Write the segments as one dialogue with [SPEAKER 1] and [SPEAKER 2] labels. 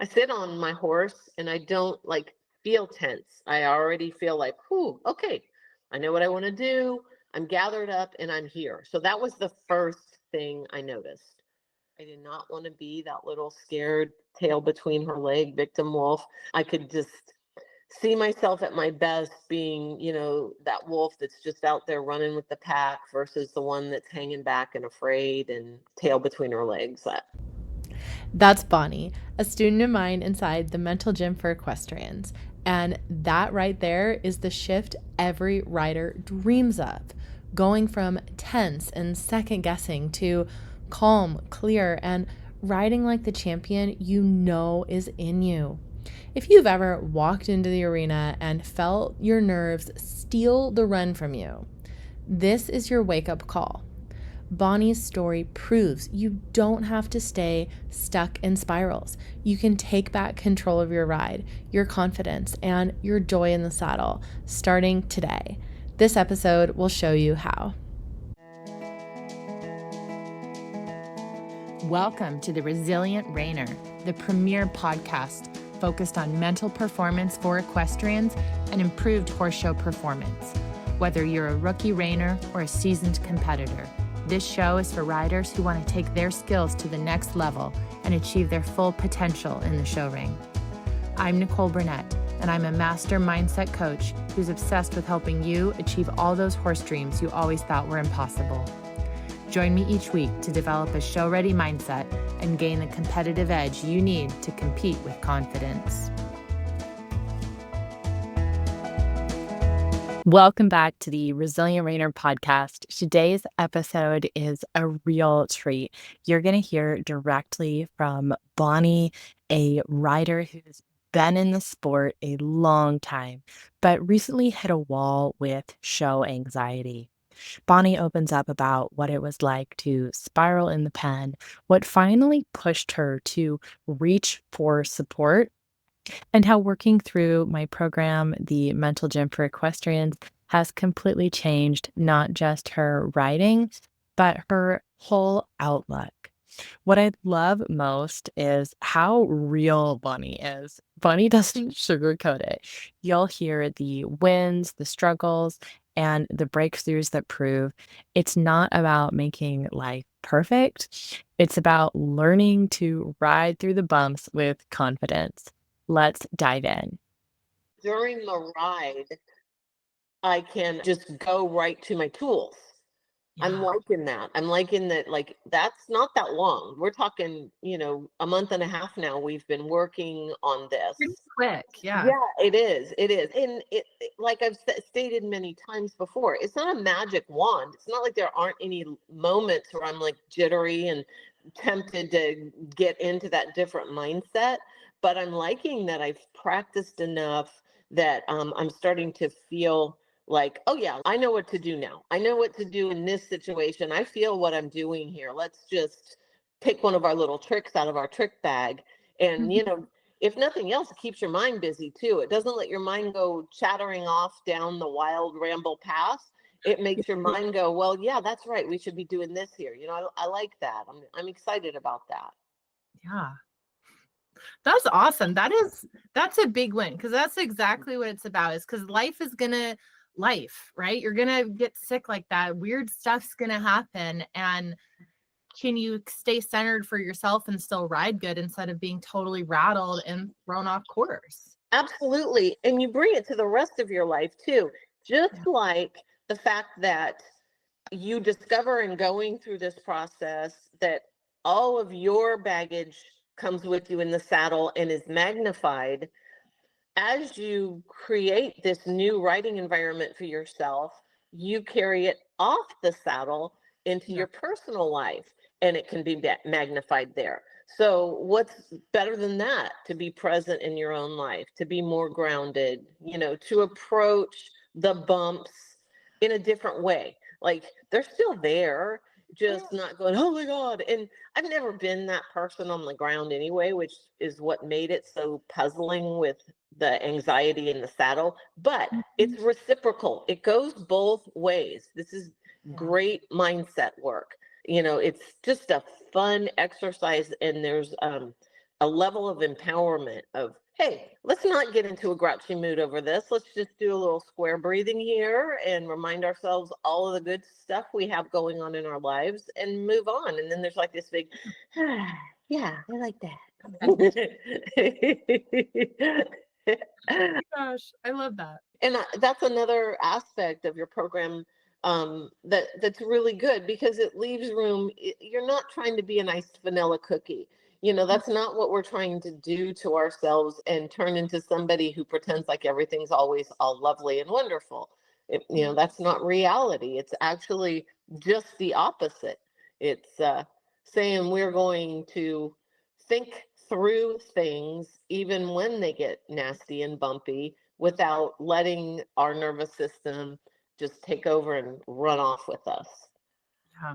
[SPEAKER 1] I sit on my horse and I don't like feel tense. I already feel like, whew, okay, I know what I want to do. I'm gathered up and I'm here. So that was the first thing I noticed. I did not want to be that little scared tail between her leg victim wolf. I could just see myself at my best being, that wolf that's just out there running with the pack versus the one that's hanging back and afraid and tail between her legs.
[SPEAKER 2] That's Bonnie, a student of mine inside the mental gym for equestrians. And that right there is the shift every rider dreams of, going from tense and second guessing to calm, clear, and riding like the champion you know is in you. If you've ever walked into the arena and felt your nerves steal the run from you, this is your wake up call. Bonnie's story proves you don't have to stay stuck in spirals. You can take back control of your ride, your confidence, and your joy in the saddle starting today. This episode will show you how.
[SPEAKER 3] Welcome to the Resilient Reiner, the premier podcast focused on mental performance for equestrians and improved horse show performance. Whether you're a rookie reiner or a seasoned competitor, this show is for riders who want to take their skills to the next level and achieve their full potential in the show ring. I'm Nicole Burnett, and I'm a master mindset coach who's obsessed with helping you achieve all those horse dreams you always thought were impossible. Join me each week to develop a show-ready mindset and gain the competitive edge you need to compete with confidence. Welcome back to the Resilient Reiner podcast. Today's episode is a real treat. You're going to hear directly from Bonnie, a rider who's been in the sport a long time, but recently hit a wall with show anxiety. Bonnie opens up about what it was like to spiral in the pen, what finally pushed her to reach for support, and how working through my program, the Mental Gym for Equestrians, has completely changed not just her riding, but her whole outlook. What I love most is how real Bonnie is. Bonnie doesn't sugarcoat it. You'll hear the wins, the struggles, and the breakthroughs that prove it's not about making life perfect. It's about learning to ride through the bumps with confidence. Let's dive in.
[SPEAKER 1] During the ride, I can just go right to my tools. I'm
[SPEAKER 3] Yeah.
[SPEAKER 1] liking that. I'm liking that, like, that's not that long. We're talking, a month and a half now. We've been working on this.
[SPEAKER 3] Pretty quick. Yeah.
[SPEAKER 1] Yeah, it is. It is. And like I've stated many times before, it's not a magic wand. It's not like there aren't any moments where I'm like jittery and tempted to get into that different mindset. But I'm liking that I've practiced enough that I'm starting to feel like, oh yeah, I know what to do now. I know what to do in this situation. I feel what I'm doing here. Let's just pick one of our little tricks out of our trick bag. And, if nothing else, it keeps your mind busy too. It doesn't let your mind go chattering off down the wild ramble path. It makes your mind go, well, yeah, that's right. We should be doing this here. I like that. I'm excited about that.
[SPEAKER 3] Yeah. That's awesome. That's a big win because that's exactly what it's about. Is because life is gonna life, right? You're gonna get sick like that. Weird stuff's gonna happen. And can you stay centered for yourself and still ride good instead of being totally rattled and thrown off course?
[SPEAKER 1] Absolutely. And you bring it to the rest of your life too. Just
[SPEAKER 3] Yeah.
[SPEAKER 1] like the fact that you discover in going through this process that all of your baggage comes with you in the saddle and is magnified as you create this new riding environment for yourself. You carry it off the saddle into
[SPEAKER 3] Yeah.
[SPEAKER 1] your personal life and it can be magnified there. So what's better than that? To be present in your own life, to be more grounded, to approach the bumps in a different way. Like they're still there, just not going, oh my God. And I've never been that person on the ground anyway, which is what made it so puzzling with the anxiety in the saddle. But
[SPEAKER 3] Mhm.
[SPEAKER 1] it's reciprocal, it goes both ways. This is
[SPEAKER 3] Yeah.
[SPEAKER 1] great mindset work. It's just a fun exercise. And there's a level of empowerment of, hey, let's not get into a grouchy mood over this. Let's just do a little square breathing here and remind ourselves all of the good stuff we have going on in our lives and move on. And then there's like this big, yeah, I like that.
[SPEAKER 3] Gosh, I love that.
[SPEAKER 1] And that's another aspect of your program that's really good, because it leaves room. You're not trying to be a nice vanilla cookie. That's not what we're trying to do to ourselves and turn into somebody who pretends like everything's always all lovely and wonderful. That's not reality. It's actually just the opposite. It's saying we're going to think through things even when they get nasty and bumpy, without letting our nervous system just take over and run off with us.
[SPEAKER 3] Yeah.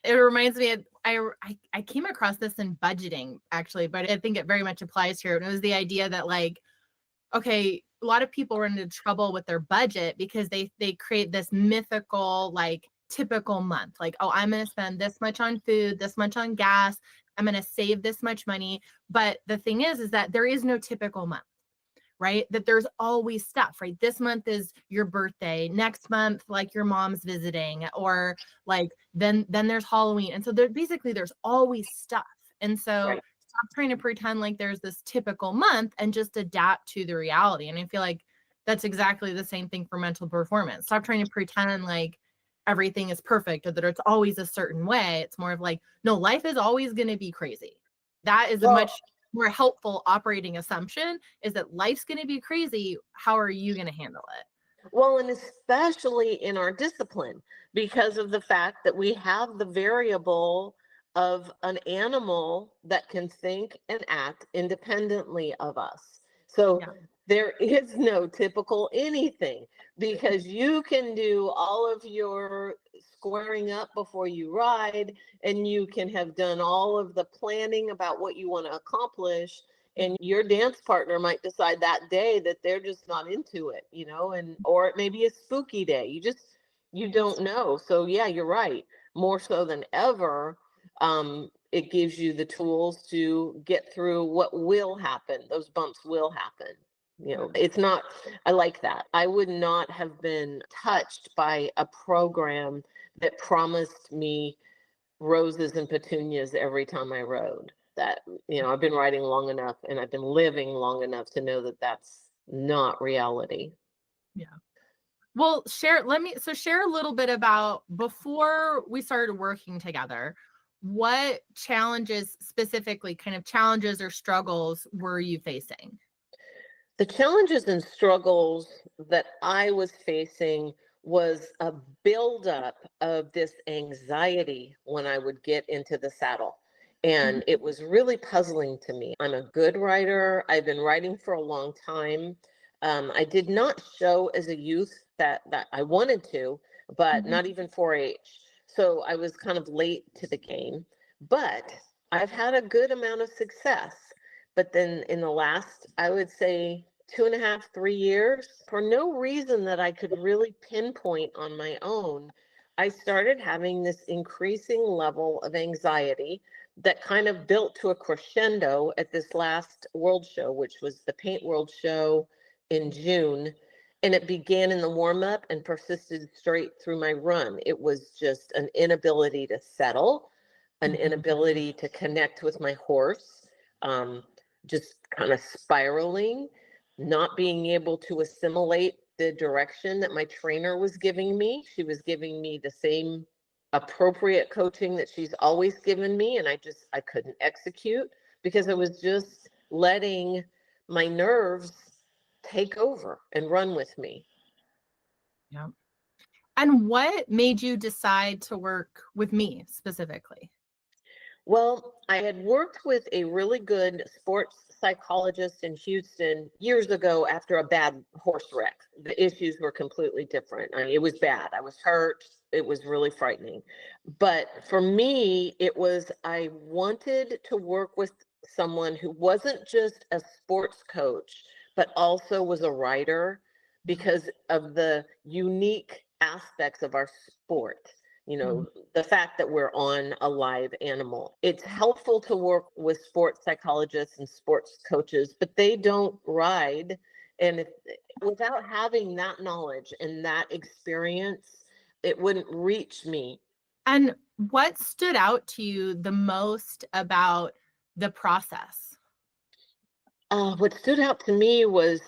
[SPEAKER 3] It reminds me of, I came across this in budgeting actually, but I think it very much applies here. And it was the idea that like, okay, a lot of people run into trouble with their budget because they create this mythical, like typical month. Like, oh, I'm going to spend this much on food, this much on gas. I'm going to save this much money. But the thing is that there is no typical month, right? That there's always stuff, right? This month is your birthday. Next month, like your mom's visiting, or like then there's Halloween. And so there's always stuff. And so
[SPEAKER 1] Right.
[SPEAKER 3] Stop trying to pretend like there's this typical month and just adapt to the reality. And I feel like that's exactly the same thing for mental performance. Stop trying to pretend like everything is perfect or that it's always a certain way. It's more of like, no, life is always going to be crazy. That is a much more helpful operating assumption, is that life's going to be crazy. How are you going to handle it?
[SPEAKER 1] Well, and especially in our discipline, because of the fact that we have the variable of an animal that can think and act independently of us. So there is no typical anything, because you can do all of your squaring up before you ride, and you can have done all of the planning about what you want to accomplish, and your dance partner might decide that day that they're just not into it, or it may be a spooky day. You don't know. So yeah, you're right. More so than ever, it gives you the tools to get through what will happen. Those bumps will happen. It's not, I like that. I would not have been touched by a program that promised me roses and petunias every time I rode. That, I've been riding long enough and I've been living long enough to know that that's not reality.
[SPEAKER 3] Yeah. Well, share a little bit about, before we started working together, what challenges specifically, kind of challenges or struggles, were you facing?
[SPEAKER 1] The challenges and struggles that I was facing was a buildup of this anxiety when I would get into the saddle. And it was really puzzling to me. I'm a good rider. I've been riding for a long time. I did not show as a youth that I wanted to, but not even 4-H. So I was kind of late to the game. But I've had a good amount of success. But then in the last, I would say, 2.5, 3 years, for no reason that I could really pinpoint on my own, I started having this increasing level of anxiety that kind of built to a crescendo at this last World Show, which was the Paint World Show in June. And it began in the warm-up and persisted straight through my run. It was just an inability to settle, an inability to connect with my horse, just kind of spiraling, not being able to assimilate the direction that my trainer was giving me. She was giving me the same appropriate coaching that she's always given me, and I couldn't execute because I was just letting my nerves take over and run with me.
[SPEAKER 3] Yeah. And what made you decide to work with me specifically?
[SPEAKER 1] Well, I had worked with a really good sports psychologist in Houston years ago after a bad horse wreck. The issues were completely different. I mean, it was bad. I was hurt. It was really frightening. But for me, I wanted to work with someone who wasn't just a sports coach, but also was a rider, because of the unique aspects of our sport. the fact that we're on a live animal. It's helpful to work with sports psychologists and sports coaches, but they don't ride. And without having that knowledge and that experience, it wouldn't reach me.
[SPEAKER 2] And what stood out to you the most about the process?
[SPEAKER 1] What stood out to me was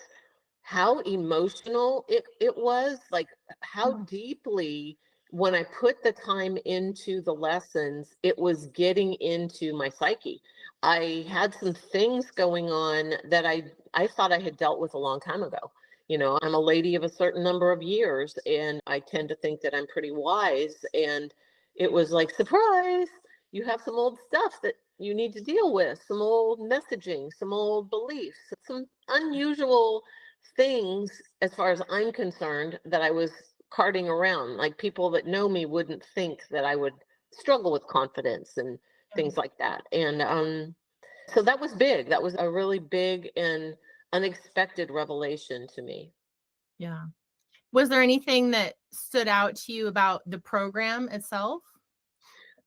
[SPEAKER 1] how emotional it was, like how deeply, when I put the time into the lessons, it was getting into my psyche. I had some things going on that I thought I had dealt with a long time ago. I'm a lady of a certain number of years, and I tend to think that I'm pretty wise. And it was like, surprise, you have some old stuff that you need to deal with, some old messaging, some old beliefs, some unusual things, as far as I'm concerned, that I was carting around. Like, people that know me wouldn't think that I would struggle with confidence and things like that. And so that was big. That was a really big and unexpected revelation to me.
[SPEAKER 2] Yeah. Was there anything that stood out to you about the program itself?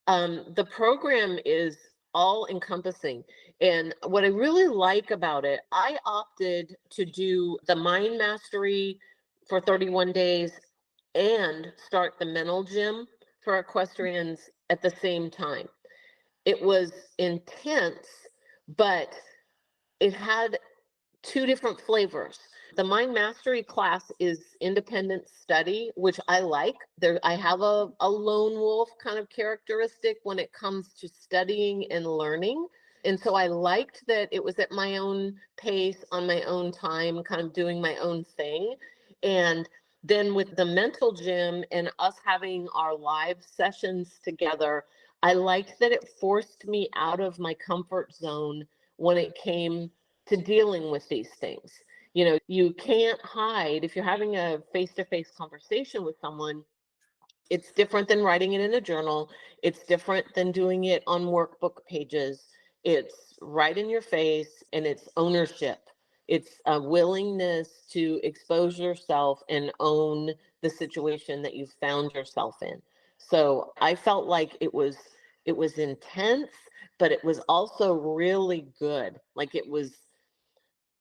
[SPEAKER 1] The program is all encompassing. And what I really like about it, I opted to do the mind mastery for 31 days and start the mental gym for equestrians at the same time. It was intense, but it had two different flavors. The mind mastery class is independent study, which I like. I have a lone wolf kind of characteristic when it comes to studying and learning. And so I liked that it was at my own pace, on my own time, kind of doing my own thing. And then with the mental gym and us having our live sessions together, I liked that it forced me out of my comfort zone when it came to dealing with these things. You can't hide. If you're having a face-to-face conversation with someone, it's different than writing it in a journal. It's different than doing it on workbook pages. It's right in your face, and it's ownership. It's a willingness to expose yourself and own the situation that you found yourself in. So I felt like it was intense, but it was also really good. Like, it was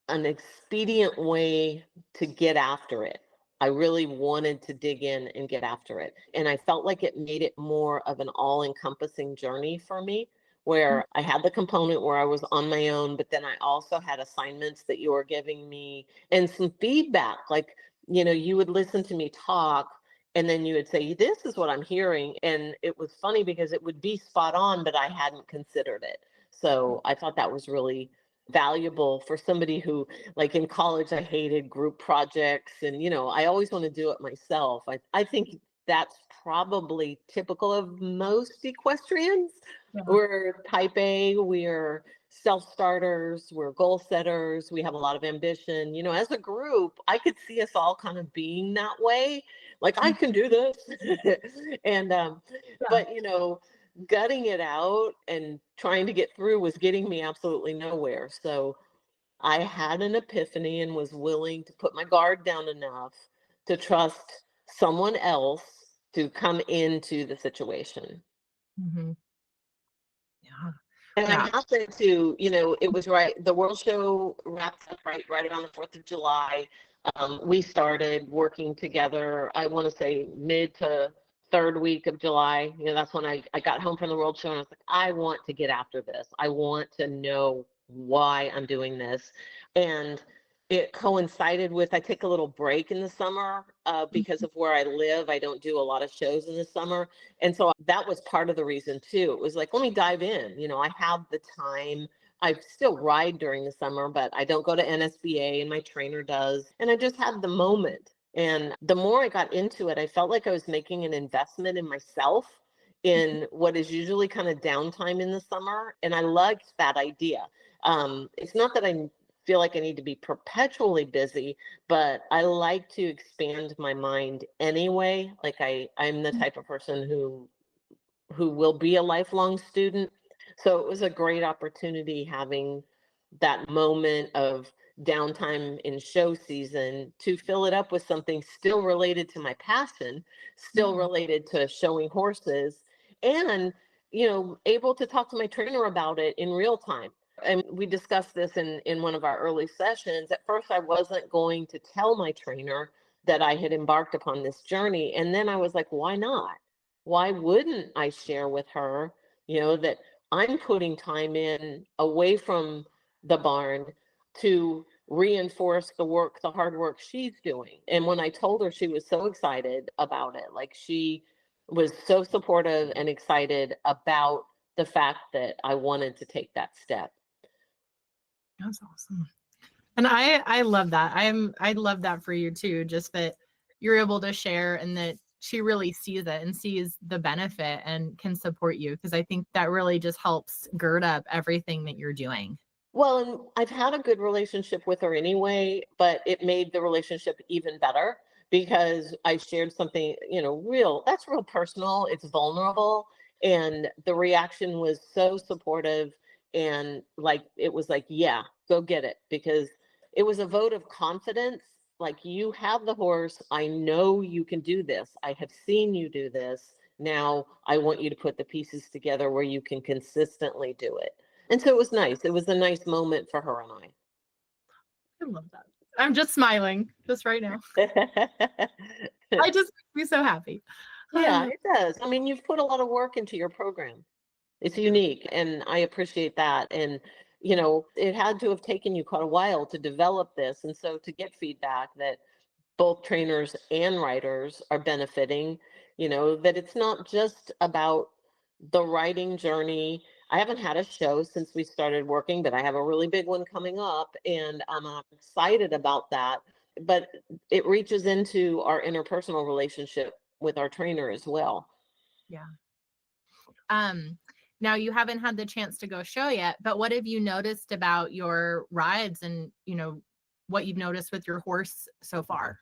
[SPEAKER 1] an expedient way to get after it. I really wanted to dig in and get after it. And I felt like it made it more of an all encompassing journey for me, where I had the component where I was on my own, but then I also had assignments that you were giving me and some feedback. Like, you would listen to me talk, and then you would say, this is what I'm hearing. And it was funny because it would be spot on, but I hadn't considered it. So I thought that was really valuable for somebody who, like, in college, I hated group projects, and I always want to do it myself. I think that's probably typical of most equestrians.
[SPEAKER 2] Yeah.
[SPEAKER 1] We're type A, we're self-starters, we're goal setters, we have a lot of ambition. As a group, I could see us all kind of being that way, like, I can do this. And but gutting it out and trying to get through was getting me absolutely nowhere. So I had an epiphany and was willing to put my guard down enough to trust someone else to come into the situation.
[SPEAKER 2] Mm-hmm. Yeah.
[SPEAKER 1] And I
[SPEAKER 2] Yeah.
[SPEAKER 1] happened to, it was right. The World Show wrapped up right around the 4th of July. We started working together, I want to say mid to third week of July. That's when I got home from the World Show, and I was like, I want to get after this. I want to know why I'm doing this. And it coincided with, I take a little break in the summer because of where I live. I don't do a lot of shows in the summer. And so that was part of the reason too. It was like, let me dive in. I have the time. I still ride during the summer, but I don't go to NSBA, and my trainer does. And I just had the moment. And the more I got into it, I felt like I was making an investment in myself in what is usually kind of downtime in the summer. And I liked that idea. It's not that I feel like I need to be perpetually busy, but I like to expand my mind anyway. Like, I'm the type of person who will be a lifelong student. So it was a great opportunity having that moment of downtime in show season to fill it up with something still related to my passion, still related to showing horses, and, able to talk to my trainer about it in real time. And we discussed this in one of our early sessions. At first, I wasn't going to tell my trainer that I had embarked upon this journey. And then I was like, why not? Why wouldn't I share with her, that I'm putting time in away from the barn to reinforce the hard work she's doing. And when I told her, she was so excited about it. Like, she was so supportive and excited about the fact that I wanted to take that step.
[SPEAKER 2] That's awesome. And I love that. I love that for you too, just that you're able to share and that she really sees it and sees the benefit and can support you, because I think that really just helps gird up everything that you're doing.
[SPEAKER 1] Well, and I've had a good relationship with her anyway, but it made the relationship even better because I shared something, that's real personal. It's vulnerable. And the reaction was so supportive. And like, it was like, yeah, go get it. Because it was a vote of confidence. Like, you have the horse. I know you can do this. I have seen you do this. Now I want you to put the pieces together where you can consistently do it. And so it was nice. It was a nice moment for her and
[SPEAKER 2] I love that. I'm just smiling just right now.
[SPEAKER 1] I.
[SPEAKER 2] I just makes me so happy.
[SPEAKER 1] Yeah, it does. I mean, you've put a lot of work into your program. It's unique, and I appreciate that. And, it had to have taken you quite a while to develop this. And so to get feedback that both trainers and riders are benefiting, that it's not just about the riding journey. I haven't had a show since we started working, but I have a really big one coming up, and I'm excited about that. But it reaches into our interpersonal relationship with our trainer as well.
[SPEAKER 2] Yeah. Now you haven't had the chance to go show yet, but what have you noticed about your rides and, what you've noticed with your horse so far?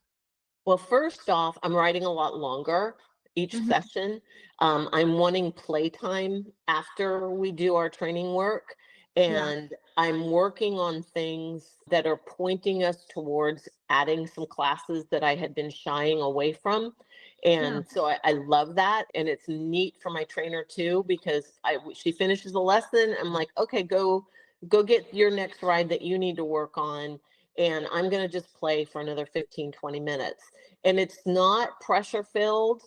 [SPEAKER 1] Well, first off, I'm riding a lot longer each session. I'm wanting playtime after we do our training work. And I'm working on things that are pointing us towards adding some classes that I had been shying away from. And so I love that. And it's neat for my trainer too, because she finishes a lesson. I'm like, okay, go get your next ride that you need to work on. And I'm going to just play for another 15, 20 minutes. And it's not pressure filled,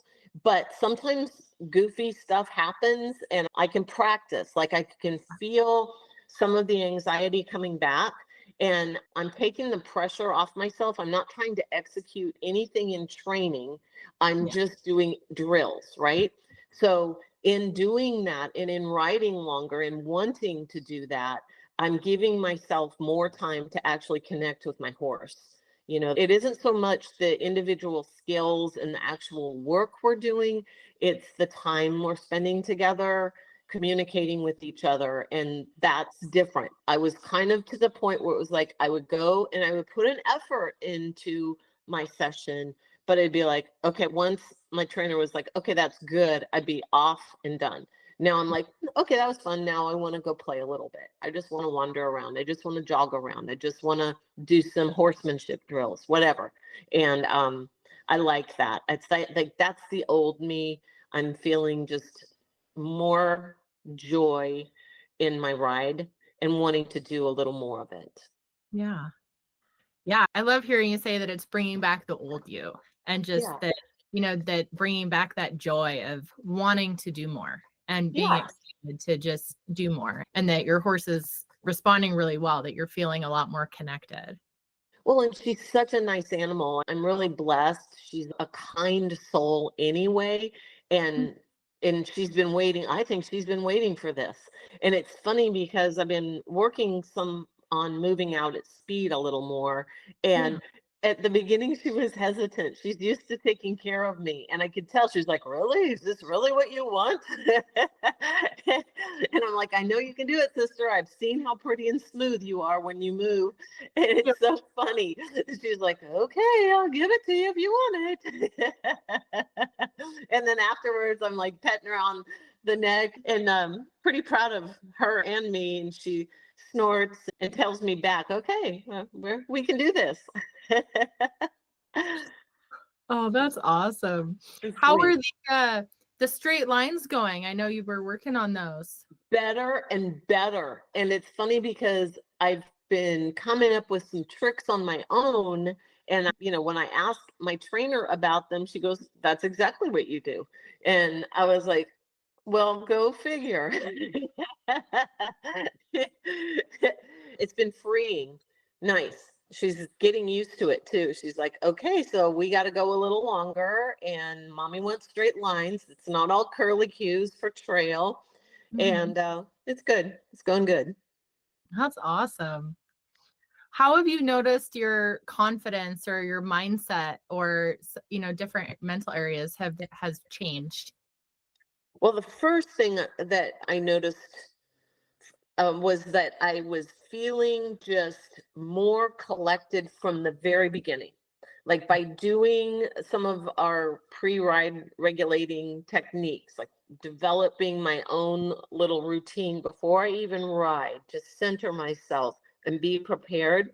[SPEAKER 1] but sometimes goofy stuff happens and I can practice. Like, I can feel some of the anxiety coming back, and I'm taking the pressure off myself. I'm not trying to execute anything in training. I'm just doing drills, right? So in doing that and in riding longer and wanting to do that, I'm giving myself more time to actually connect with my horse. It isn't so much the individual skills and the actual work we're doing. It's the time we're spending together, communicating with each other. And that's different. I was kind of to the point where it was like, I would go and I would put an effort into my session, but it'd be like, okay, once my trainer was like, okay, that's good, I'd be off and done. Now I'm like, okay, that was fun. Now I want to go play a little bit. I just want to wander around. I just want to jog around. I just want to do some horsemanship drills, whatever. And I like that. It's like that's the old me. I'm feeling just more joy in my ride and wanting to do a little more of it.
[SPEAKER 2] Yeah. Yeah. I love hearing you say that it's bringing back the old you and just that, that bringing back that joy of wanting to do more and being excited to just do more, and that your horse is responding really well, that you're feeling a lot more connected.
[SPEAKER 1] Well, and she's such a nice animal. I'm really blessed. She's a kind soul anyway. And she's been waiting. I think she's been waiting for this. And it's funny because I've been working some on moving out at speed a little more. And at the beginning, she was hesitant. She's used to taking care of me. And I could tell she's like, really? Is this really what you want? And I'm like, I know you can do it, sister. I've seen how pretty and smooth you are when you move. And it's so funny. She's like, okay, I'll give it to you if you want it. And then afterwards, I'm like petting her on the neck, and pretty proud of her and me. And she snorts and tells me back, okay, we can do this.
[SPEAKER 2] Oh, that's awesome.
[SPEAKER 1] It's
[SPEAKER 2] How are
[SPEAKER 1] sweet.
[SPEAKER 2] the straight lines going? I know you were working on those.
[SPEAKER 1] Better and better. And it's funny because I've been coming up with some tricks on my own. And, when I ask my trainer about them, she goes, that's exactly what you do. And I was like, well, go figure. It's been freeing. Nice. She's getting used to it too. She's like, okay, so we got to go a little longer. And mommy wants straight lines. It's not all curly cues for trail.
[SPEAKER 2] Mhm.
[SPEAKER 1] And it's good. It's going good.
[SPEAKER 2] That's awesome. How have you noticed your confidence or your mindset or different mental areas has changed?
[SPEAKER 1] Well, the first thing that I noticed was that I was feeling just more collected from the very beginning. Like by doing some of our pre-ride regulating techniques, like developing my own little routine before I even ride, just center myself and be prepared.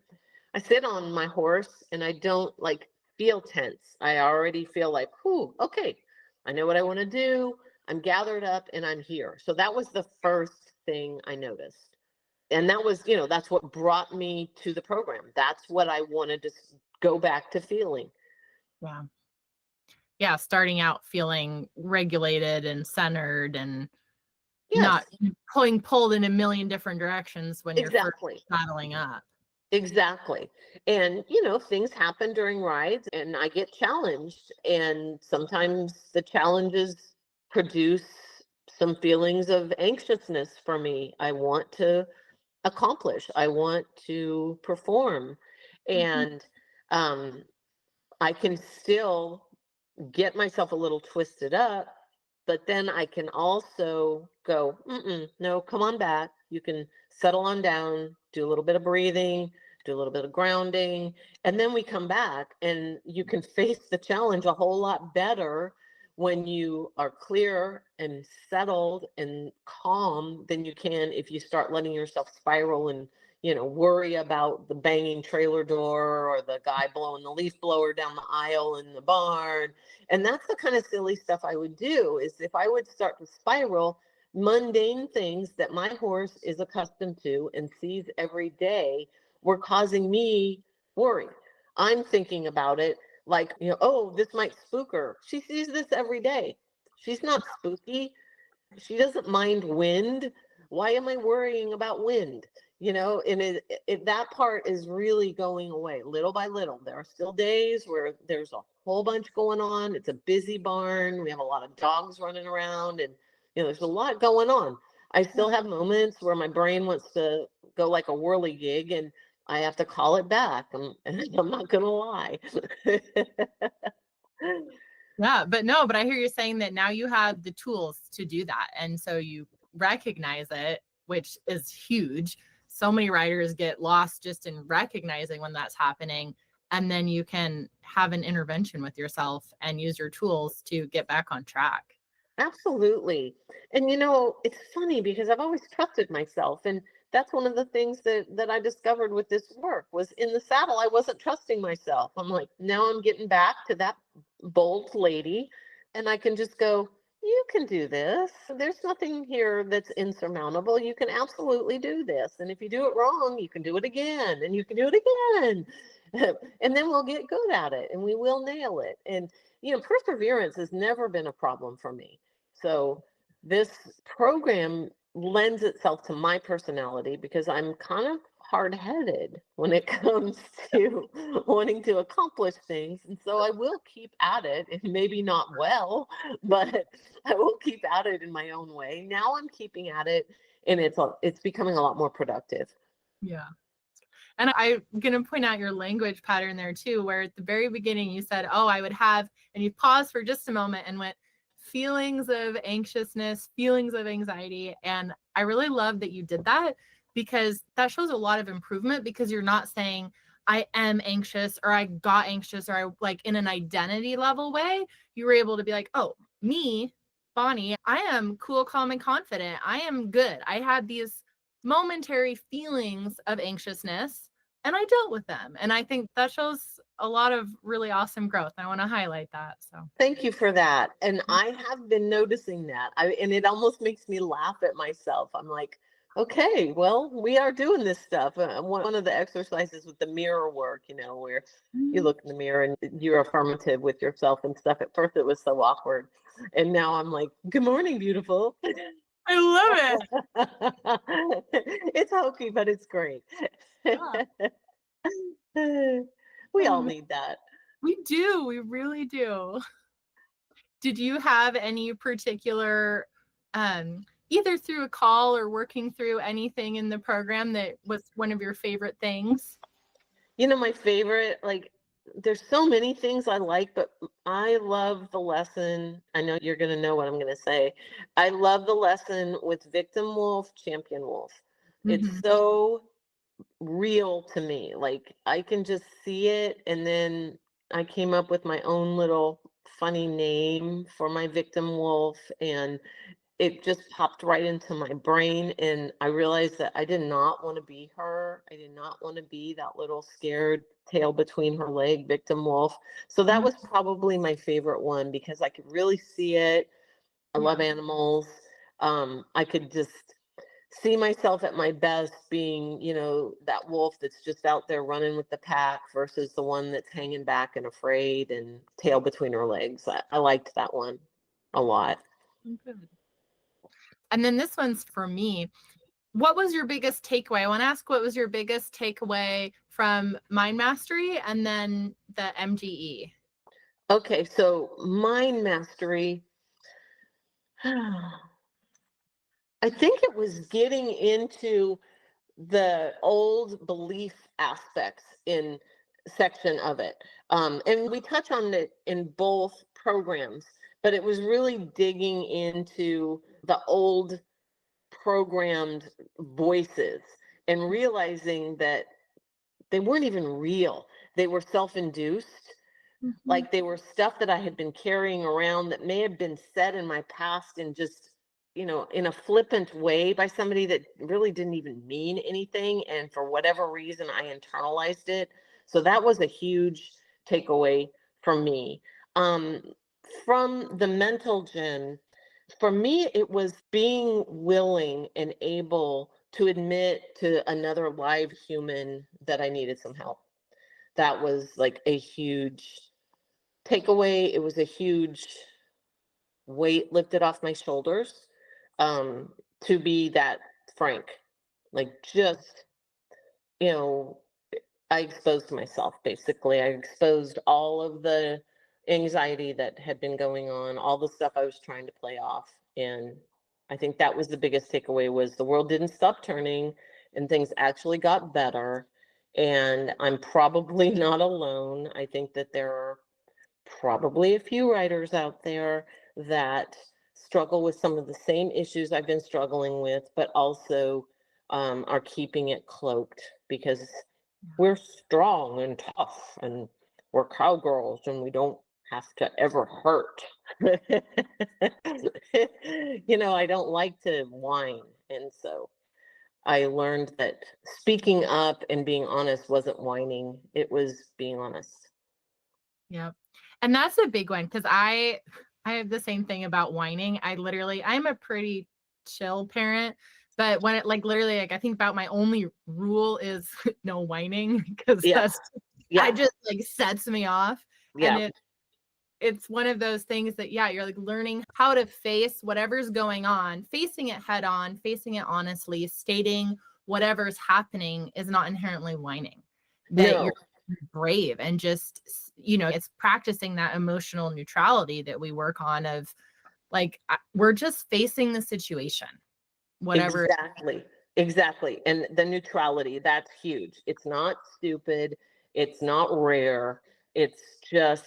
[SPEAKER 1] I sit on my horse and I don't like feel tense. I already feel like, whew, okay, I know what I want to do. I'm gathered up and I'm here. So that was the first thing I noticed. And that was, that's what brought me to the program. That's what I wanted to go back to feeling.
[SPEAKER 2] Yeah. Yeah, starting out feeling regulated and centered and not
[SPEAKER 1] Yes,
[SPEAKER 2] pulled in a million different directions when you're first
[SPEAKER 1] exactly.
[SPEAKER 2] saddling up.
[SPEAKER 1] Exactly. And, things happen during rides and I get challenged. And sometimes the challenges produce some feelings of anxiousness for me. I want to accomplish, I want to perform.
[SPEAKER 2] Mhm.
[SPEAKER 1] And um, I can still get myself a little twisted up, but then I can also go, no, come on back. You can settle on down, do a little bit of breathing, do a little bit of grounding, and then we come back and you can face the challenge a whole lot better when you are clear and settled and calm than you can if you start letting yourself spiral and worry about the banging trailer door or the guy blowing the leaf blower down the aisle in the barn. And that's the kind of silly stuff I would do is if I would start to spiral, mundane things that my horse is accustomed to and sees every day were causing me worry. I'm thinking about it like, oh, this might spook her. She sees this every day. She's not spooky. She doesn't mind wind. Why am I worrying about wind? And that part is really going away little by little. There are still days where there's a whole bunch going on. It's a busy barn. We have a lot of dogs running around and, there's a lot going on. I still have moments where my brain wants to go like a whirligig and I have to call it back. I'm not going to lie.
[SPEAKER 2] Yeah, but I hear you saying that now you have the tools to do that. And so you recognize it, which is huge. So many riders get lost just in recognizing when that's happening. And then you can have an intervention with yourself and use your tools to get back on track.
[SPEAKER 1] Absolutely. And it's funny because I've always trusted myself. And that's one of the things that I discovered with this work was in the saddle, I wasn't trusting myself. I'm like, now I'm getting back to that bold lady. And I can just go, you can do this. There's nothing here that's insurmountable. You can absolutely do this. And if you do it wrong, you can do it again and you can do it again. And then we'll get good at it and we will nail it. And, perseverance has never been a problem for me. So this program lends itself to my personality because I'm kind of hard-headed when it comes to wanting to accomplish things. And so I will keep at it, and maybe not well, but I will keep at it in my own way. Now I'm keeping at it, and it's becoming a lot more productive.
[SPEAKER 2] Yeah. And I'm going to point out your language pattern there too, where at the very beginning you said, oh, I would have, and you paused for just a moment and went, feelings of anxiousness, feelings of anxiety. And I really love that you did that because that shows a lot of improvement because you're not saying, I am anxious or I got anxious or I like in an identity level way. You were able to be like, oh, me, Bonnie, I am cool, calm, and confident. I am good. I had these momentary feelings of anxiousness, and I dealt with them. And I think that shows a lot of really awesome growth. I want to highlight that. So
[SPEAKER 1] Thank you for that. And I have been noticing that. And it almost makes me laugh at myself. I'm like, okay, well, we are doing this stuff. One of the exercises with the mirror work, where you look in the mirror and you're affirmative with yourself and stuff. At first, it was so awkward. And now I'm like, good morning, beautiful.
[SPEAKER 2] I love it.
[SPEAKER 1] It's hokey, but it's great.
[SPEAKER 2] Yeah.
[SPEAKER 1] We all need that.
[SPEAKER 2] We do. We really do. Did you have any particular, either through a call or working through anything in the program that was one of your favorite things?
[SPEAKER 1] My favorite, there's so many things I like, but I love the lesson. I know you're going to know what I'm going to say. I love the lesson with victim wolf, champion wolf. It's so real to me. Like I can just see it. And then I came up with my own little funny name for my victim wolf, and it just popped right into my brain. And I realized that I did not want to be her. I did not want to be that little scared tail between her leg victim wolf. So that was probably my favorite one because I could really see it. I love animals. I could just see myself at my best being, that wolf that's just out there running with the pack versus the one that's hanging back and afraid and tail between her legs. I liked that one a lot.
[SPEAKER 2] Good. And then this one's for me. What was your biggest takeaway? I want to ask, what was your biggest takeaway from Mind Mastery and then the MGE?
[SPEAKER 1] Okay, so Mind Mastery, I think it was getting into the old belief aspects in section of it. And we touch on it in both programs, but it was really digging into the old programmed voices and realizing that they weren't even real. They were self-induced. Like they were stuff that I had been carrying around that may have been said in my past and just, in a flippant way by somebody that really didn't even mean anything. And for whatever reason, I internalized it. So that was a huge takeaway for me. From the mental gym, for me, it was being willing and able to admit to another live human that I needed some help. That was like a huge takeaway. It was a huge weight lifted off my shoulders, to be that frank. Like just, you know, I exposed myself basically. I exposed all of the anxiety that had been going on, all the stuff I was trying to play off. And I think that was the biggest takeaway was the world didn't stop turning and things actually got better. And I'm probably not alone. I think that there are probably a few writers out there that struggle with some of the same issues I've been struggling with, but also are keeping it cloaked because we're strong and tough and we're cowgirls and we don't have to ever hurt. I don't like to whine. And so I learned that speaking up and being honest wasn't whining, it was being honest.
[SPEAKER 2] Yep. And that's a big one because I have the same thing about whining. I'm a pretty chill parent, but when it literally I think about my only rule is no whining because that just sets me off.
[SPEAKER 1] Yeah.
[SPEAKER 2] And it's one of those things that, you're learning how to face whatever's going on, facing it head on, facing it honestly, stating whatever's happening is not inherently whining. That you're brave and just, it's practicing that emotional neutrality that we work on of we're just facing the situation, whatever.
[SPEAKER 1] Exactly. And the neutrality, that's huge. It's not stupid. It's not rare. It's just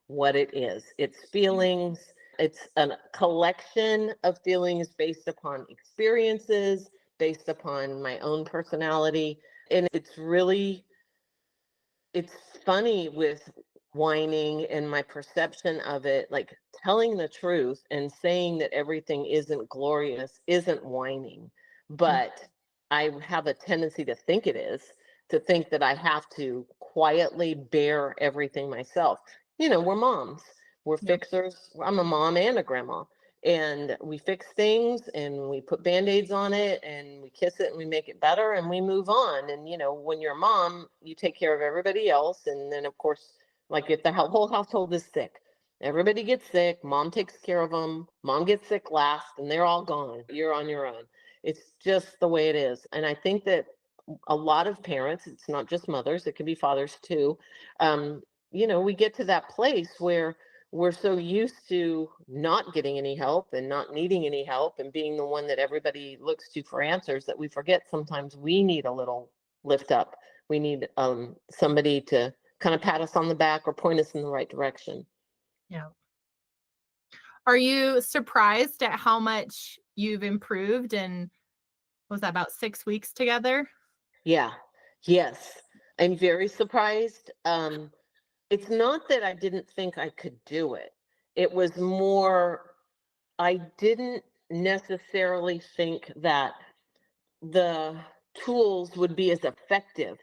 [SPEAKER 1] what it is. It's feelings. It's a collection of feelings based upon experiences, based upon my own personality. And it's funny with whining and my perception of it, like telling the truth and saying that everything isn't glorious isn't whining, but I have a tendency to think it is, to think that I have to quietly bear everything myself. We're moms, we're
[SPEAKER 3] Yep.
[SPEAKER 1] fixers. I'm a mom and a grandma, and we fix things and we put band-aids on it and we kiss it and we make it better and we move on. And when you're a mom, you take care of everybody else. And then of course, like if the whole household is sick, everybody gets sick, mom takes care of them, mom gets sick last, and they're all gone. You're on your own. It's just the way it is. And I think that a lot of parents, it's not just mothers, it can be fathers too. We get to that place where we're so used to not getting any help and not needing any help and being the one that everybody looks to for answers, that we forget sometimes we need a little lift up. We need somebody to kind of pat us on the back or point us in the right direction.
[SPEAKER 3] Yeah. Are you surprised at how much you've improved in, was that about 6 weeks together?
[SPEAKER 1] Yeah. Yes. I'm very surprised. It's not that I didn't think I could do it. It was more, I didn't necessarily think that the tools would be as effective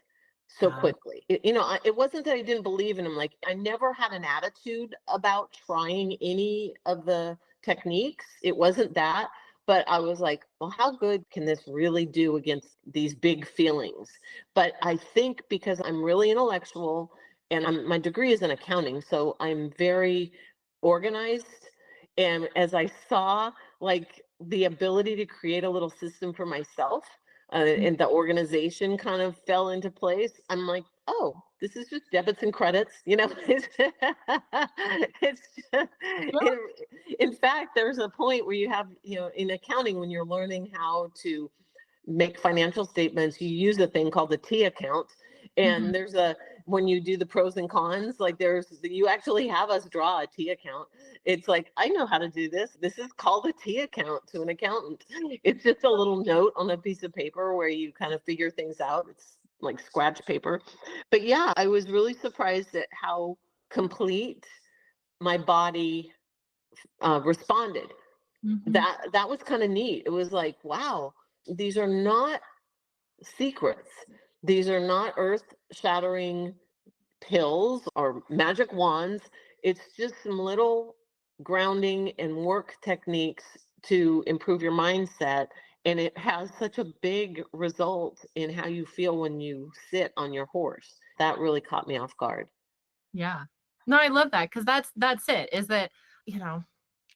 [SPEAKER 1] so
[SPEAKER 3] Ah,
[SPEAKER 1] quickly. It wasn't that I didn't believe in them. Like, I never had an attitude about trying any of the techniques. It wasn't that, but I was like, well, how good can this really do against these big feelings? But I think because I'm really intellectual and my degree is in accounting, so I'm very organized. And as I saw, like, the ability to create a little system for myself, and the organization kind of fell into place, I'm like, oh, this is just debits and credits, it's, it's just,
[SPEAKER 3] yeah.
[SPEAKER 1] in fact, there's a point where you have, in accounting, when you're learning how to make financial statements, you use a thing called the T account.
[SPEAKER 3] Mhm.
[SPEAKER 1] And when you do the pros and cons, like, you actually have us draw a T account. It's like, I know how to do this. This is called a T account to an accountant. It's just a little note on a piece of paper where you kind of figure things out. It's like scratch paper. But yeah, I was really surprised at how complete my body responded.
[SPEAKER 3] Mhm.
[SPEAKER 1] That was kind of neat. It was like, wow, these are not secrets. These are not earth-shattering pills or magic wands. It's just some little grounding and work techniques to improve your mindset. And it has such a big result in how you feel when you sit on your horse. That really caught me off guard.
[SPEAKER 3] Yeah. No, I love that, because that's it, is that, you know,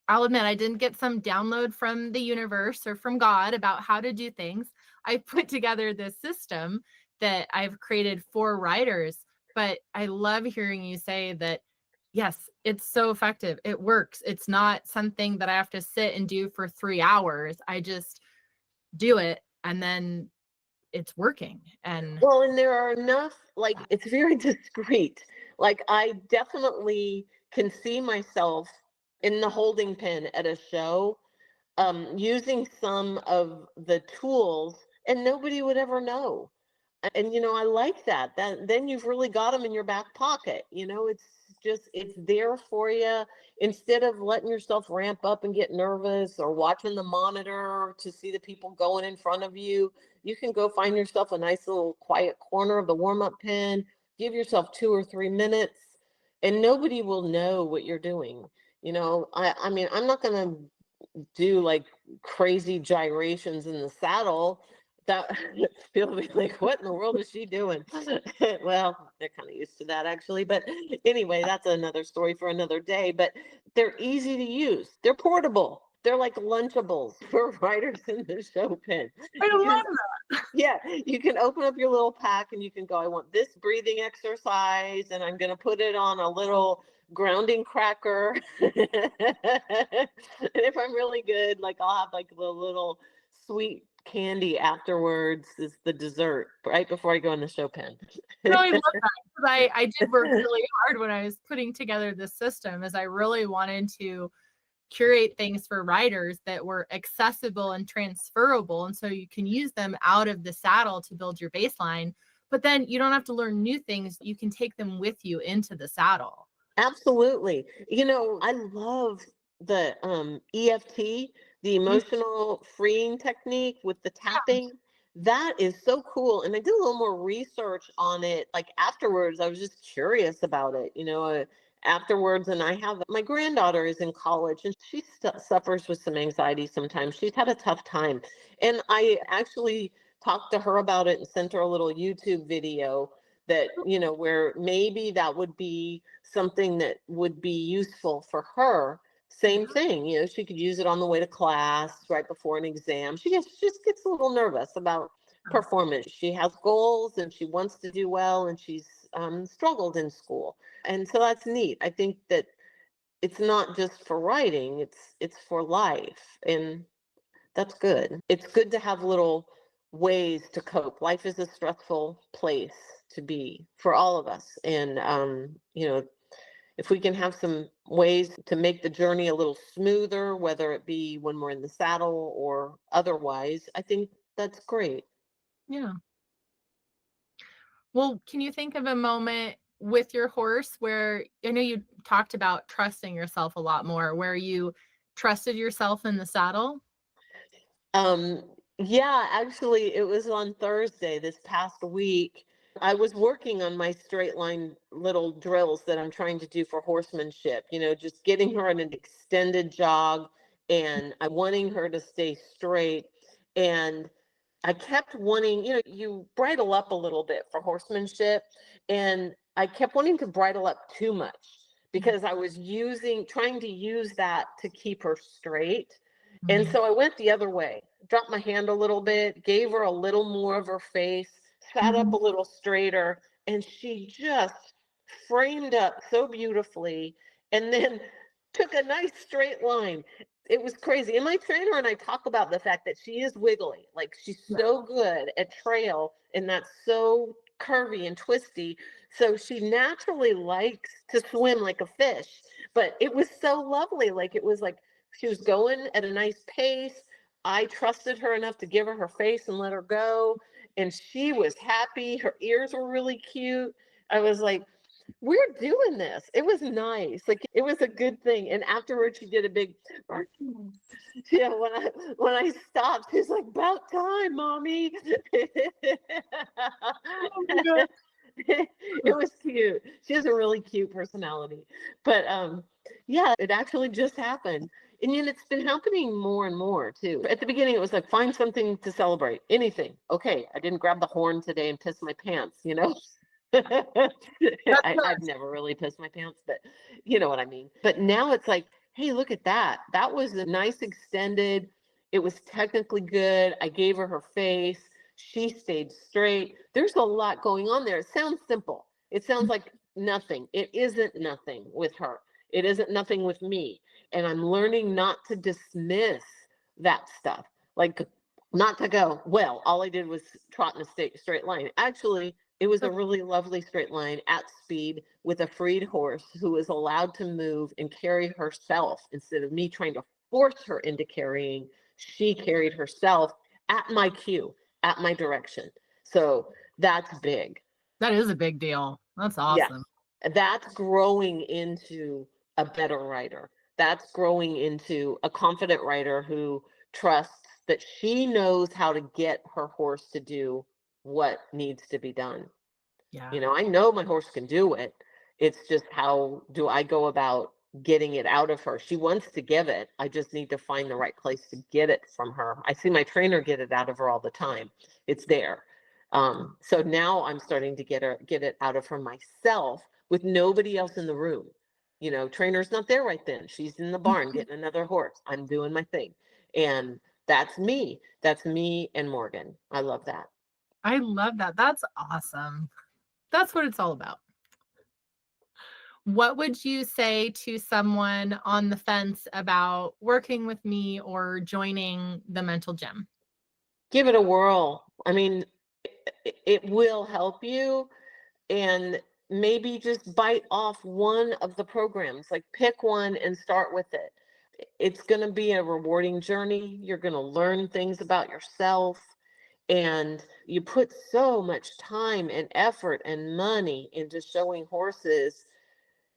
[SPEAKER 3] I'll admit I didn't get some download from the universe or from God about how to do things. I put together this system that I've created for writers, but I love hearing you say that, yes, it's so effective. It works. It's not something that I have to sit and do for 3 hours. I just do it, and then it's working. And
[SPEAKER 1] Well, and there are enough, like, it's very discreet. Like, I definitely can see myself in the holding pen at a show, using some of the tools, and nobody would ever know. And I like that. Then you've really got them in your back pocket. It's there for you, instead of letting yourself ramp up and get nervous or watching the monitor to see the people going in front of you. You can go find yourself a nice little quiet corner of the warm-up pen, give yourself 2 or 3 minutes, and nobody will know what you're doing. I mean, I'm not going to do like crazy gyrations in the saddle. That People be like, what in the world is she doing? Well, they're kind of used to that, actually. But anyway, that's another story for another day. But they're easy to use. They're portable. They're like Lunchables for riders in the show pen.
[SPEAKER 3] I
[SPEAKER 1] You can,
[SPEAKER 3] love
[SPEAKER 1] yeah, you can open up your little pack and you can go, I want this breathing exercise, and I'm going to put it on a little grounding cracker. And if I'm really good, like, I'll have like the little sweet candy afterwards is the dessert right before I go in the show pen.
[SPEAKER 3] No, I love that, 'cause I did work really hard when I was putting together this system, as I really wanted to curate things for riders that were accessible and transferable, and so you can use them out of the saddle to build your baseline, but then you don't have to learn new things. You can take them with you into the saddle.
[SPEAKER 1] Absolutely. I love the EFT, the
[SPEAKER 3] Mm,
[SPEAKER 1] emotional freeing technique with the tapping. that is so cool. And I did a little more research on it. Like afterwards, I was just curious about it, afterwards. And I have my granddaughter is in college and she suffers with some anxiety sometimes. She's had a tough time. And I actually talked to her about it and sent her a little YouTube video that, where maybe that would be something that would be useful for her. Same thing, she could use it on the way to class, right before an exam. She just gets a little nervous about performance. She has goals and she wants to do well, and she's struggled in school. And so that's neat. I think that it's not just for writing, it's for life. And that's good. It's good to have little ways to cope. Life is a stressful place to be for all of us. And, if we can have some ways to make the journey a little smoother, whether it be when we're in the saddle or otherwise, I think that's great.
[SPEAKER 2] Yeah. Well, can you think of a moment with your horse where I know you talked about trusting yourself a lot more, where you trusted yourself in the saddle?
[SPEAKER 1] Yeah, actually, it was on Thursday this past week. I was working on my straight line little drills that I'm trying to do for horsemanship, just getting her in an extended jog, and I'm wanting her to stay straight. And I kept wanting, you bridle up a little bit for horsemanship, and I kept wanting to bridle up too much because I was trying to use that to keep her straight. And so I went the other way, dropped my hand a little bit, gave her a little more of her face, sat up a little straighter, and she just framed up so beautifully and then took a nice straight line. It was crazy. And my trainer and I talk about the fact that she is wiggly. Like she's so good at trail, and that's so curvy and twisty. So she naturally likes to swim like a fish. But it was so lovely. Like it was like she was going at a nice pace. I trusted her enough to give her her face and let her go. And she was happy. Her ears were really cute. I was like, we're doing this. It was nice. Like it was a good thing. And afterwards she did a big yeah, when I stopped, she's like, about time, mommy.
[SPEAKER 2] Oh my God.
[SPEAKER 1] It was cute. She has a really cute personality. But yeah, it actually just happened. And then it's been happening more and more too. At the beginning it was like, find something to celebrate. Anything. Okay, I didn't grab the horn today and piss my pants. I've never really pissed my pants, but you know what I mean. But now it's like, hey, look at that. That was a nice extended. It was technically good. I gave her her face. She stayed straight. There's a lot going on there. It sounds simple. It sounds like nothing. It isn't nothing with her. It isn't nothing with me. And I'm learning not to dismiss that stuff. Like not to go, well, all I did was trot in a straight line. Actually, it was a really lovely straight line at speed with a freed horse who was allowed to move and carry herself instead of me trying to force her into carrying. She carried herself at my cue, at my direction. So that's big.
[SPEAKER 2] That is a big deal. That's
[SPEAKER 1] Yeah.
[SPEAKER 2] awesome.
[SPEAKER 1] That's growing into a better writer. That's growing into a confident writer who trusts that she knows how to get her horse to do what needs to be done.
[SPEAKER 2] Yeah.
[SPEAKER 1] I know my horse can do it. It's just how do I go about getting it out of her? She wants to give it. I just need to find the right place to get it from her. I see my trainer get it out of her all the time. It's there. So now I'm starting to get it out of her myself with nobody else in the room. Trainer's not there right then. She's in the barn getting another horse. I'm doing my thing. And that's me. That's me and Morgan. I love that.
[SPEAKER 2] I love that. That's awesome. That's what it's all about. What would you say to someone on the fence about working with me or joining the mental gym?
[SPEAKER 1] Give it a whirl. I mean, it will help you, and maybe just bite off one of the programs, like pick one and start with it. It's going to be a rewarding journey. You're going to learn things about yourself, and you put so much time and effort and money into showing horses.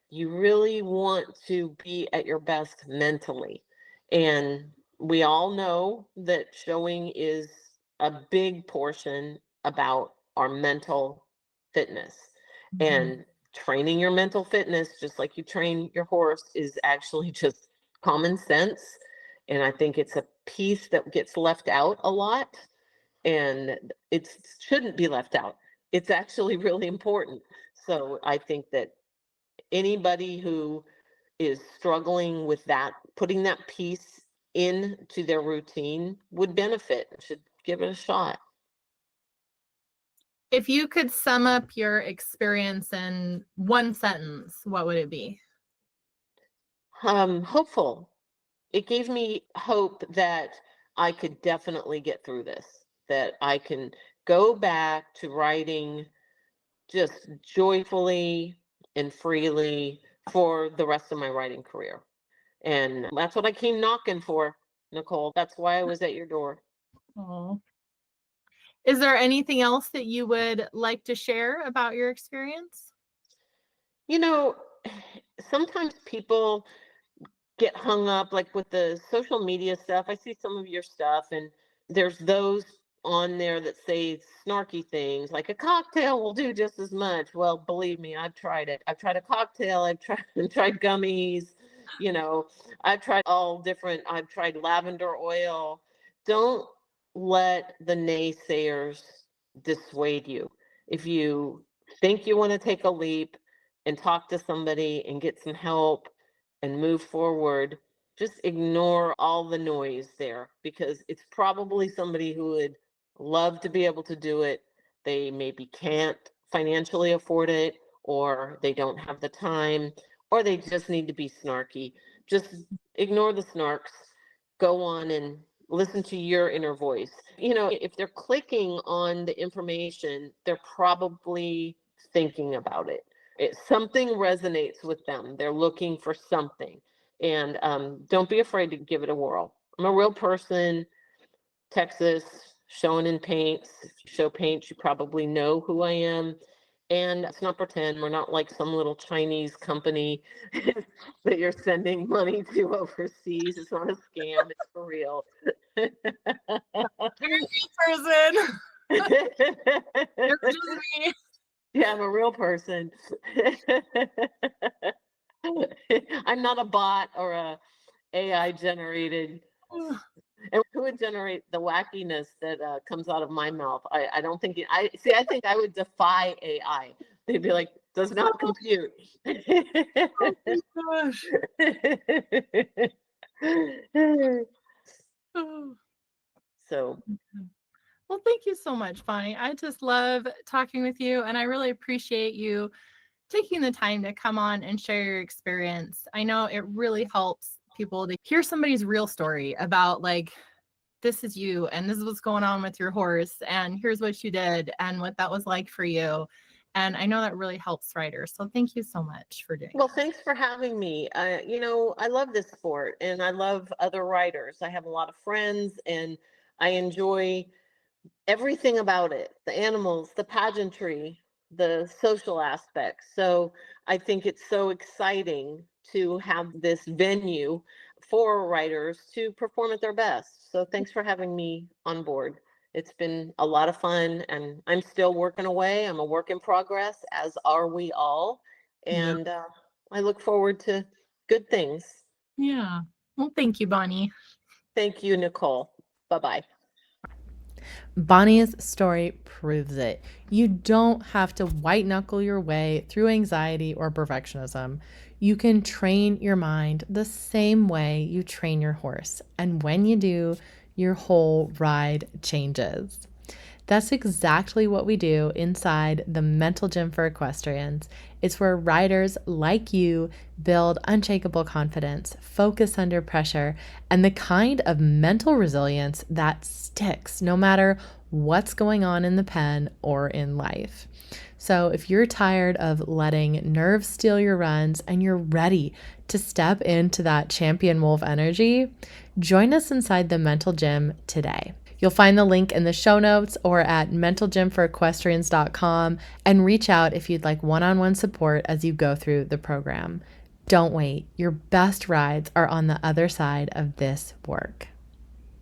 [SPEAKER 1] You really want to be at your best mentally. And we all know that showing is a big portion about our mental fitness.
[SPEAKER 2] Mhm.
[SPEAKER 1] And training your mental fitness, just like you train your horse, is actually just common sense. And I think it's a piece that gets left out a lot, and it shouldn't be left out. It's actually really important. So I think that anybody who is struggling with that, putting that piece into their routine would benefit, should give it a shot.
[SPEAKER 2] If you could sum up your experience in one sentence, what would it be?
[SPEAKER 1] Hopeful. It gave me hope that I could definitely get through this, that I can go back to writing just joyfully and freely for the rest of my writing career. And that's what I came knocking for, Nicole. That's why I was at your door.
[SPEAKER 2] Oh. Is there anything else that you would like to share about your experience?
[SPEAKER 1] You know, sometimes people get hung up like with the social media stuff. I see some of your stuff, and there's those on there that say snarky things like a cocktail will do just as much. Well, believe me, I've tried it. I've tried a cocktail, I've tried tried gummies, you know, I've tried all different, I've tried lavender oil. Don't let the naysayers dissuade you. If you think you want to take a leap and talk to somebody and get some help and move forward, just ignore all the noise there, because it's probably somebody who would love to be able to do it. They maybe can't financially afford it, or they don't have the time, or they just need to be snarky. Just ignore the snarks. Go on and listen to your inner voice. You know, if they're clicking on the information, they're probably thinking about it. Something resonates with them. They're looking for something. And don't be afraid to give it a whirl. I'm a real person, Texas, showing in paints. If you show paints, you probably know who I am. And it's not pretend. We're not like some little Chinese company that you're sending money to overseas. It's not a scam. It's for real.
[SPEAKER 2] You're a person. It's just me.
[SPEAKER 1] Yeah, I'm a real person. I'm not a bot or a AI generated. And who would generate the wackiness that comes out of my mouth? I don't think I see. I think I would defy AI. They'd be like, does not compute.
[SPEAKER 2] Oh my gosh.
[SPEAKER 1] So
[SPEAKER 2] Well, thank you so much, Bonnie. I just love talking with you, and I really appreciate you taking the time to come on and share your experience. I know it really helps people to hear somebody's real story about, like, this is you, and this is what's going on with your horse, and here's what you did, and what that was like for you. And I know that really helps riders. So thank you so much for doing
[SPEAKER 1] well,
[SPEAKER 2] that.
[SPEAKER 1] thanks for having me. You know, I love this sport, and I love other riders. I have a lot of friends, and I enjoy everything about it, the animals, the pageantry, the social aspects. So I think it's so exciting to have this venue for writers to perform at their best. So thanks for having me on board. It's been a lot of fun, and I'm still working away. I'm a work in progress, as are we all.
[SPEAKER 2] Yep.
[SPEAKER 1] And I look forward to good things.
[SPEAKER 2] Yeah. Well, thank you, Bonnie.
[SPEAKER 1] Thank you, Nicole. Bye-bye.
[SPEAKER 2] Bonnie's story proves it. You don't have to white knuckle your way through anxiety or perfectionism. You can train your mind the same way you train your horse. And when you do, your whole ride changes. That's exactly what we do inside the Mental Gym for Equestrians. It's where riders like you build unshakable confidence, focus under pressure, and the kind of mental resilience that sticks no matter what's going on in the pen or in life. So if you're tired of letting nerves steal your runs and you're ready to step into that champion wolf energy, join us inside the Mental Gym today. You'll find the link in the show notes or at mentallgymforequestrians.com, and reach out if you'd like one-on-one support as you go through the program. Don't wait. Your best rides are on the other side of this work.